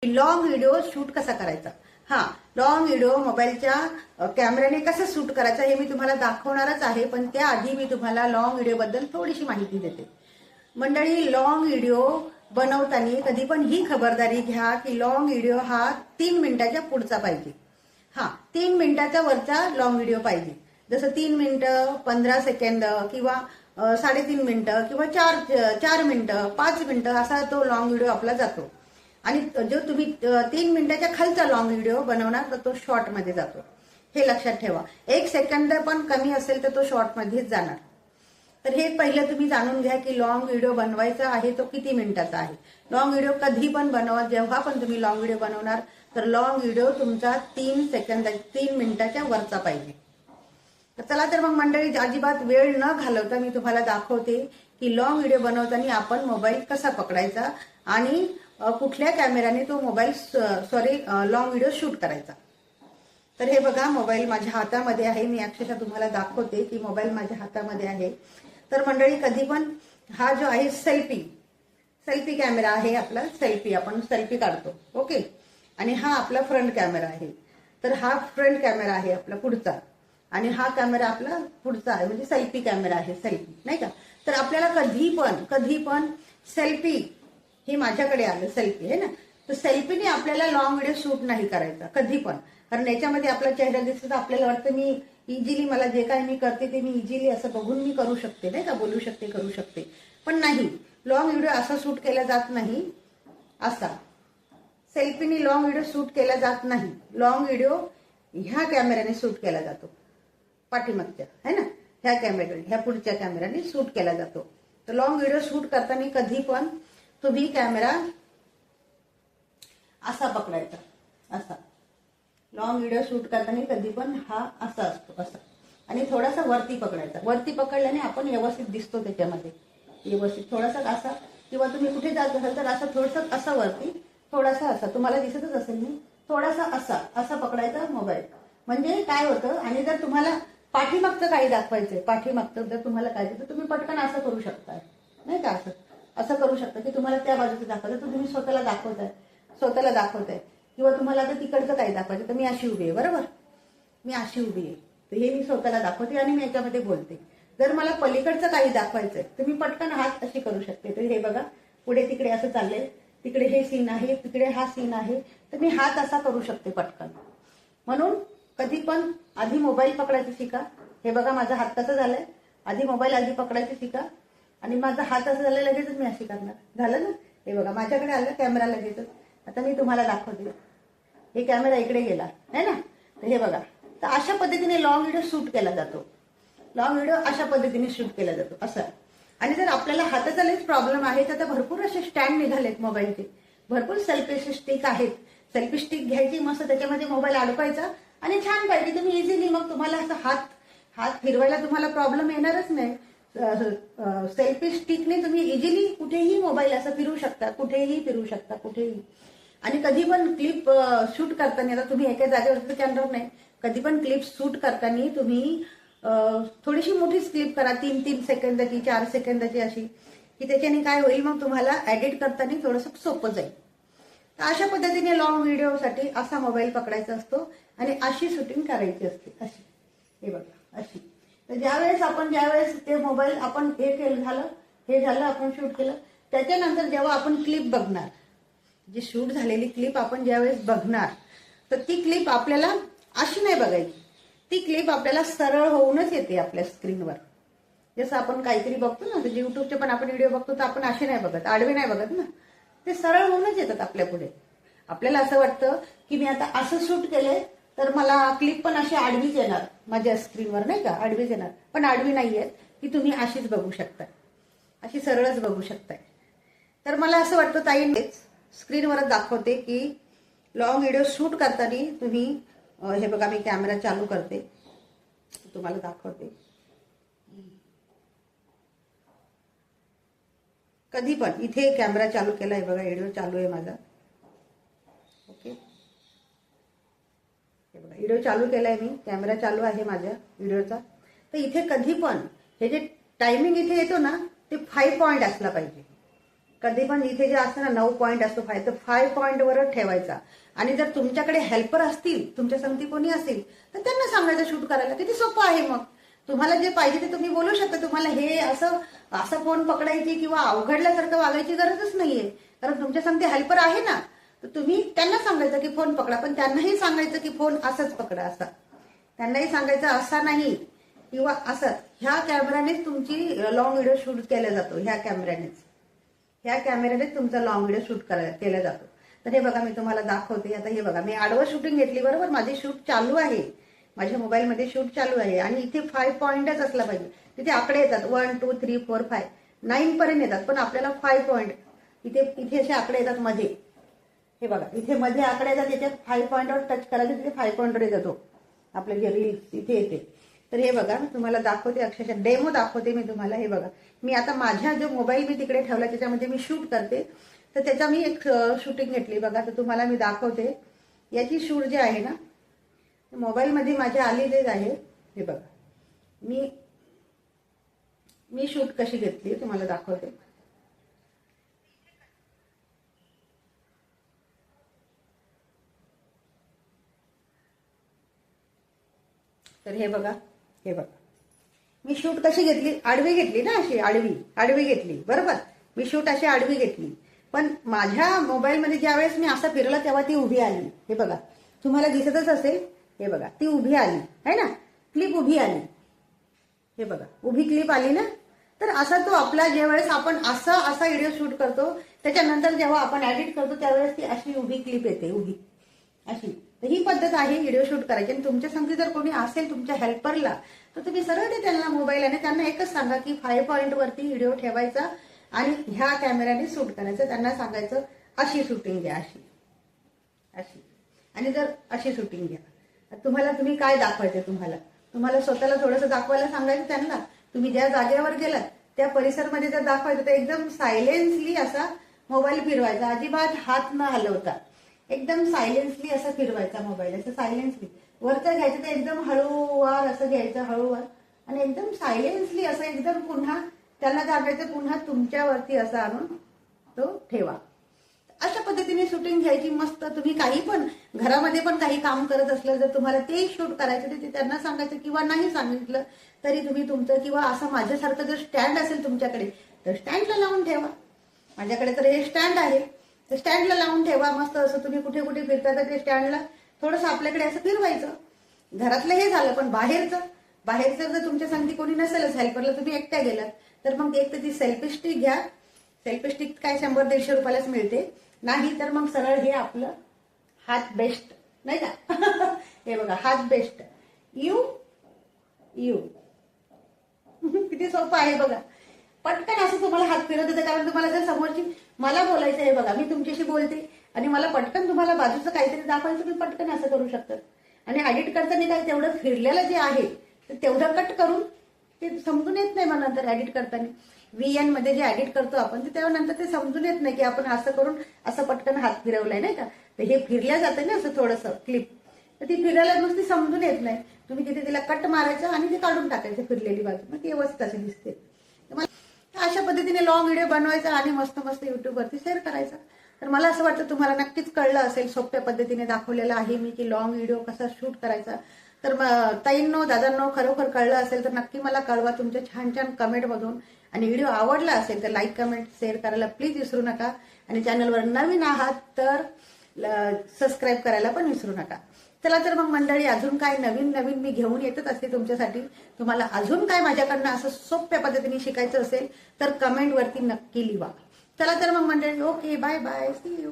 Long video shoot कसा करायचा। Long video मोबाईलच्या कॅमेऱ्याने कसं शूट करायचा हे मी तुम्हाला दाखवणारच आहे, पण त्याआधी मी तुम्हाला लॉंग व्हिडिओ बद्दल थोडीशी माहिती देते। मंडळी, लॉंग व्हिडिओ बनवताना कधी पण ही खबरदारी घ्या की लॉंग व्हिडिओ हा 3 मिनिटाच्या पुढचा पाहिजे। 3 मिनिटाचा वरचा लॉंग व्हिडिओ पाहिजे, जसं 3 मिनिटं 15 सेकंद किंवा 3.5 मिनिटं किंवा 4 मिनिटं 5 मिनिटं असा तो लॉंग व्हिडिओ आपला जातो। आणि जो तुम्ही 3 मिनिटाच्या खालचा लॉंग व्हिडिओ बनवणार तर तो शॉर्ट मध्ये जातो, हे लक्षात ठेवा। 1 सेकंद पण कमी असेल तर तो शॉर्ट मध्येच जाणार। तर हे पहिलं तुम्ही जाणून घ्या की लॉंग व्हिडिओ बनवायचा आहे तो किती मिनिटाचा आहे। लॉंग व्हिडिओ कधी पण बनवा, जेव्हा पण तुम्ही लॉंग व्हिडिओ बनवणार तर लॉंग व्हिडिओ तुमचा 3 मिनिटाच्या वरचा पाहिजे। तर चला तर मग मंडळी, अजिबात वेळ न घालवता मी तुम्हाला दाखवते की लॉंग व्हिडिओ बनवताना आपण मोबाईल कसा पकडायचा आणि कुठल्या कॅमेऱ्याने तो मोबाईल लॉंग व्हिडिओ शूट करायचा। तर हे बघा, मोबाईल माझ्या हातामध्ये आहे, मी अक्षरशः तुम्हाला दाखवते की मोबाईल माझ्या हातामध्ये आहे। तर मंडळी, कधी पण हा जो आहे सेल्फी कॅमेरा आहे आपला, आपण सेल्फी काढतो, ओके। आणि हा आपला फ्रंट कॅमेरा आहे। तर हा फ्रंट कॅमेरा आहे आपला पुढचा, आणि हा कॅमेरा आपला पुढचा आहे, म्हणजे सेल्फी कॅमेरा आहे, सेल्फी नाही का। तर आपल्याला कधी पण सेल्फी, हे माझ्याकडे आलं सेल्फी आहे ना, तर सेल्फीने आपल्याला लॉंग व्हिडिओ शूट नाही करायचा कधी पण, कारण याच्यामध्ये आपला चेहरा दिसतो, आपल्याला वाटतं मी इझिली, मला जे काही मी करते ते मी इझिली असं बघून मी करू शकते नाही का, बोलू शकते, करू शकते, पण नाही, लॉंग व्हिडिओ असा शूट केला जात नाही। असा सेल्फीने लॉंग व्हिडिओ शूट केला जात नाही। लॉंग व्हिडिओ ह्या कॅमेऱ्याने शूट केला जातो, पाठीमागच्या है ना, ह्या कॅमेऱ्याने, ह्या पुढच्या कॅमेऱ्याने शूट केला जातो। तर लॉंग व्हिडिओ शूट करताना कधी पण तुम्ही कॅमेरा असा पकडायचा, असा लॉंग व्हिडिओ शूट करताना कधी पण हा असा असतो, असा, आणि थोडासा वरती पकडायचा। वरती पकडल्याने आपण व्यवस्थित दिसतो त्याच्यामध्ये, व्यवस्थित थोडासा असा, किंवा तुम्ही कुठे जात असाल तर असं थोडंसं असं वरती, थोडासा असा, तुम्हाला दिसतच असेल मी, थोडासा असा पकडायचा मोबाईल, म्हणजे काय होतं। आणि जर तुम्हाला पाठीमागचं काही दाखवायचंय, पाठीमागचं जर तुम्हाला काय तर तुम्ही पटकन असं करू शकता नाही का, असं करू शकता की तुम्हाला त्या बाजूचं दाखवायचं तर तुम्ही स्वतःला दाखवताय, किंवा तुम्हाला आता तिकडचं काही दाखवायचं तर मी अशी उभी आहे, बरोबर, मी अशी उभी आहे, तर हे मी स्वतःला दाखवते आणि मी याच्यामध्ये बोलते। जर मला पलीकडचं काही दाखवायचंय तर मी पटकन हात अशी करू शकते। तर हे बघा, पुढे तिकडे असं चाललंय, तिकडे हे सीन आहे, तिकडे हा सीन आहे, तर मी हात असा करू शकते पटकन। म्हणून कधी पण आधी मोबाईल पकडायचं शिका। हे बघा, माझा हात कसा झालाय, आधी मोबाईल आधी पकडायचं शिका, आणि माझा हात असं झालं लगेचच मी अशी करणार, झालं ना। हे बघा, माझ्याकडे आलं कॅमेरा लगेचच, आता मी तुम्हाला दाखवते, हे कॅमेरा इकडे गेला है ना, तर हे बघा, तर अशा पद्धतीने लॉंग व्हिडिओ शूट केला जातो, लॉंग व्हिडिओ अशा पद्धतीने शूट केला जातो असं। आणि जर आपल्याला हाताचा लयच प्रॉब्लेम आहे तर भरपूर असे स्टँड निघालेत मोबाईलचे, भरपूर सेल्फी स्टिक आहेत, सेल्फी स्टिक घ्यायची, मस्त त्याच्यामध्ये मोबाईल अडकवायचा आणि छान पाहिजे तुम्ही इझिली, मग तुम्हाला असं हात फिरवायला तुम्हाला प्रॉब्लेम येणारच नाही। सेल्फी स्टिकने तुम्ही इझिली कुठेही मोबाईल असं फिरू शकता, कुठेही फिरू शकता, कुठेही। आणि कधी पण क्लिप शूट करताना, आता तुम्ही एका जागेवर कॅमेरा नाही, कधी पण क्लिप शूट करताना तुम्ही थोडीशी मोठीच क्लिप करा, 3 सेकंदाची, 4 सेकंदाची अशी, की त्याच्याने काय होईल, मग तुम्हाला एडिट करताना थोडंसं सोपं जाईल। तर अशा पद्धतीने लॉंग व्हिडिओसाठी असा मोबाईल पकडायचा असतो आणि अशी शूटिंग करायची असते, अशी, हे बघा अशी। तर ज्यावेळेस ते मोबाईल आपण हे झालं आपण शूट केलं, त्याच्यानंतर जेव्हा आपण क्लिप बघणार, जी शूट झालेली क्लिप आपण ज्यावेळेस बघणार, तर ती क्लिप आपल्याला अशी नाही बघायची, ती क्लिप आपल्याला सरळ होऊनच येते आपल्या स्क्रीनवर। जसं आपण काहीतरी बघतो ना, तर युट्यूबचे पण आपण व्हिडिओ बघतो तर आपण असे नाही बघत, आडवे नाही बघत ना, ते सरळ होऊनच येतात आपल्या पुढे। आपल्याला असं वाटतं की मी आता असं शूट केलंय तर मला क्लिप पण अशी आडवीच येणार माझ्या स्क्रीनवर नाही का, आडवीच येणार, पण आडवी नाहीये, की तुम्ही अशीच बघू शकताय, अशी सरळच बघू शकताय। तर मला असं वाटतं ताई, स्क्रीनवरच दाखवते की लॉंग व्हिडिओ शूट करताना तुम्ही, हे बघा, मी कॅमेरा चालू करते, तुम्हाला दाखवते। कधी पण इथे कॅमेरा चालू केलाय बघा, व्हिडिओ चालू आहे माझा, ओके, हे बघा, व्हिडिओ चालू केलाय मी, कॅमेरा चालू आहे माझ्या व्हिडिओचा। तर इथे कधी पण हे जे टायमिंग इथे येतो ना, ते 5 पॉइंट असला पाहिजे, कधी पण इथे जे असतं ना 9 पॉईंट असतो तर 5 पॉईंटवरच ठेवायचा. आणि जर तुमच्याकडे हेल्पर असतील, तुमच्या संगती कोणी असेल तर त्यांना सांगायचं शूट करायला. किती सोपं आहे. मग तुम्हाला जे पाहिजे ते तुम्ही बोलू शकता. तुम्हाला हे असं फोन पकडायची किंवा अवघडल्यासारखं वागायची गरजच नाहीये, कारण तुमच्या संगती हेल्पर आहे ना. तर तुम्ही त्यांना सांगायचं की फोन पकडा, पण त्यांनाही सांगायचं की फोन असंच पकडा. असा त्यांनाही सांगायचं असा नाही किंवा असं. ह्या कॅमेरानेच तुमची लॉंग व्हिडिओ शूट केला जातो. ह्या कॅमेऱ्यानेच तुमचा लॉंग व्हिडिओ शूट केला जातो. तर हे बघा मी तुम्हाला दाखवते. आता हे बघा मी आडवं शूटिंग घेतली, बरोबर. माझी शूट चालू आहे, माझ्या मोबाईलमध्ये शूट चालू आहे. आणि इथे 5 पॉईंटच असला पाहिजे. तिथे आकडे येतात 1 2 3 4 5 9 पर्यंत येतात, पण आपल्याला 5 पॉईंट इथे असे आकडे येतात मध्ये. हे बघा इथे मध्ये आकडे येतात, त्याच्यात 5 पॉईंटवर टच करायचं, तिथे 5 पॉईंटवर येतो आपले जे रील्स तिथे येते. तर हे बघा मी तुम्हाला दाखवते, अक्षरशः डेमो दाखवते मी तुम्हाला. हे बघा मी आता माझ्या जो मोबाईल मी तिकडे ठेवला त्याच्यामध्ये मी शूट करते. तर त्याचा मी एक शूटिंग घेतली बघा. तर तुम्हाला मी दाखवते याची शूट जे आहे ना मोबाईलमध्ये माझ्या आलेलीच आहे. हे बघा मी शूट कशी घेतली तुम्हाला दाखवते. तर हे बघा मी शूट कशी घेतली. आडवी घेतली ना, अशी आडवी घेतली, बरोबर. मी शूट अशी आडवी घेतली, पण माझ्या मोबाईलमध्ये ज्या वेळेस मी असं फिरला तेव्हा ती उभी आली. हे बघा तुम्हाला दिसतच असेल. हे बघा ती उभी आली है ना, क्लिप उभी आली. हे बघा उभी क्लिप आली ना. तर असा तो आपला ज्यावेळेस आपण असा व्हिडिओ शूट करतो, त्याच्यानंतर जेव्हा आपण एडिट करतो त्यावेळेस ती अशी उभी क्लिप येते, उभी अशी. तर ही पद्धत आहे व्हिडिओ शूट करायची. आणि तुमच्या संगती जर कोणी असेल तुमच्या हेल्परला, तर तुम्ही सरळ ते त्यांना मोबाईल आणि त्यांना एकच सांगा की 5 पॉईंटवरती व्हिडिओ ठेवायचा आणि ह्या कॅमेऱ्याने शूट करायचं. त्यांना सांगायचं अशी शूटिंग घ्या, अशी. आणि जर अशी शूटिंग घ्या. तुम्ही काय दाखवायचं, तुम्हाला स्वतःला थोडंसं दाखवायला सांगायचं त्यांना. तुम्ही ज्या जागेवर गेलात त्या परिसरमध्ये जर दाखवायचं तर एकदम सायलेन्सली असा मोबाईल फिरवायचा, अजिबात हात न हलवता एकदम सायलेन्सली असा फिरवायचा मोबाईल, असं सायलेन्सली. वरचं घ्यायचं तर एकदम हळूवार असं घ्यायचं, हळूवार, आणि एकदम सायलेन्सली असं एकदम पुन्हा त्यांना दाबायचं, पुन्हा तुमच्यावरती असं आणून तो ठेवा. अशा पद्धतीने शूटिंग घ्यायची मस्त. तुम्ही काही पण घरामध्ये पण काही काम करत असलं, जर तुम्हाला ते शूट करायचं तर ते त्यांना सांगायचं, किंवा नाही सांगितलं तरी तुम्ही तुमचं, किंवा असं माझ्यासारखं जर स्टँड असेल तुमच्याकडे तर स्टँडला लावून ठेवा. माझ्याकडे तर हे स्टँड आहे, तर स्टँडला लावून ठेवा मस्त. असं तुम्ही कुठे कुठे फिरता तर ते स्टँडला थोडंसं आपल्याकडे असं फिरवायचं. घरातलं हे झालं, पण बाहेरचं जर तुमच्या संगती कोणी नसेलच हेल्परला, तुम्ही एकट्या गेलात तर मग एक तर ती सेल्फी स्टिक घ्या. सेल्फी स्टिक काय 100-150 रुपयालाच मिळते. नाही तर मग सरळ हे आपलं हात बेस्ट, नाही का. हे बघा हात बेस्ट, यू किती सोपं आहे बघा. पटकन असं तुम्हाला हात फिरत येतं, कारण तुम्हाला जर समोरची मला बोलायचं आहे बघा, मी तुमच्याशी बोलते आणि मला पटकन तुम्हाला बाजूचं काहीतरी दाखवायचं, तुम्ही पटकन असं करू शकतात. आणि एडिट करताना काय तेवढं फिरलेलं जे आहे तर तेवढं कट करून ते समजून येत नाही मला नंतर एडिट करताना. VN मध्ये जे एडिट करतो आपण ते तेव्हा नंतर ते समजून येत नाही की आपण असं करून असं पटकन हात फिरवलाय, नाही का. तर हे फिरल्या जातं ना असं थोडंसं क्लिप, तर ती फिरायला नुसती समजून येत नाही. तुम्ही तिथे तिला कट मारायचं आणि ते काढून टाकायचं फिरलेली बाजू, मग ती व्यवस्थित अशी दिसते. अशा पद्धतीने लॉंग व्हिडिओ बनवायचा आणि मस्त मस्त युट्यूबवरती शेअर करायचा. तर मला असं वाटतं तुम्हाला नक्कीच कळलं असेल, सोप्या पद्धतीने दाखवलेलं आहे मी की लॉंग व्हिडिओ कसा शूट करायचा. तर ताईंनो दादांनो खरोखर कळलं असेल तर नक्की मला कळवा तुमच्या छान छान कमेंटमधून. आणि व्हिडिओ आवडला असेल तर लाईक कमेंट शेअर करायला प्लीज विसरू नका. आणि चॅनलवर नवीन आहात तर सबस्क्राईब करायला पण विसरू नका. चला तर मग मंडळी, अजून काय नवीन नवीन मी घेऊन येतच असते तुमच्यासाठी. तुम्हाला अजून काय माझ्याकडनं असं सोप्या पद्धतीने शिकायचं असेल तर कमेंटवरती नक्की लिहा. चला तर मग मंडळी, okay, bye bye, see you.